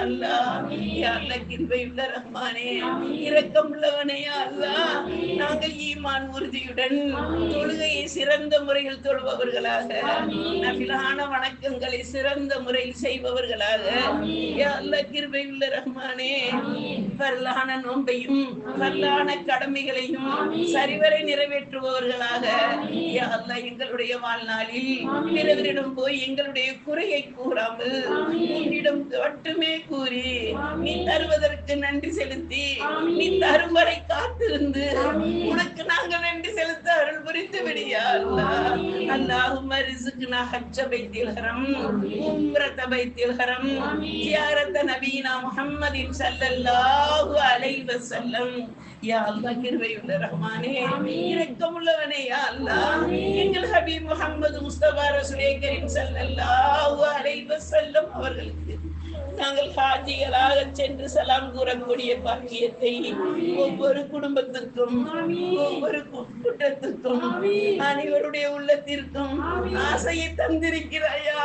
அல்லாஹ். யா அல்லாஹ் கிருபையுள்ள ரஹ்மானே, இரக்கமுள்ளவனே யா அல்லாஹ். நாங்கள் ஈமான் உறுதியுடன் தொழுகையை சிறந்த முறையில் தொழுபவர்களாக, நபிலான வணக்கங்களை சிறந்த முறையில் செய்பவர்களாக யா அல்லாஹ் கிருபையுள்ள ரஹ்மானே, பரலான நோன்பையும் பரலான கடமைகளையும் சரிவரை நிறைவேற்றுபவர்களாக யா அல்லாஹ் எங்களுடைய வாழ்நாளில் பிறரிடம் போய் எங்களுடைய குறையை கூறாமல் உன்னிடம் மட்டுமே கூறி நீ தருவதற்கு நன்றி செலுத்தி நீ தரும் வரை காத்திருந்து உனக்கு நாங்கள் நன்றி செலுத்த அருள் புரிந்து விடியா அல்லாஹ். அல்லாஹும்ம ரிஸ்க்னா ஹஜ்ஜ பைத்தில் ஹரம், உம்ரத பைத்தில் ஹரம், ஜியாரத நபீனா முஹம்மதின் ஸல்லல்லாஹு அலைஹி வஸல்லம். யா அல்லாஹ் கிருபையுள்ள ரஹ்மானே, இரக்கமுள்ளவனே யா அல்லாஹ். எங்கள் ஹபீப் முஹம்மது முஸ்தபா ரசூலே கரீம் ஸல்லல்லாஹு அலைஹி வஸல்லம் அவர்களுக்கு நாங்கள் ஹாஜிகளாக சென்று சலாம் கூறக்கூடிய பாக்கியத்தை ஒவ்வொரு குடும்பத்துக்கும் ஒவ்வொரு கூட்டத்துக்கும் அனைவருடைய உள்ளத்திற்கும் ஆசையை தந்திருக்கிறாயா.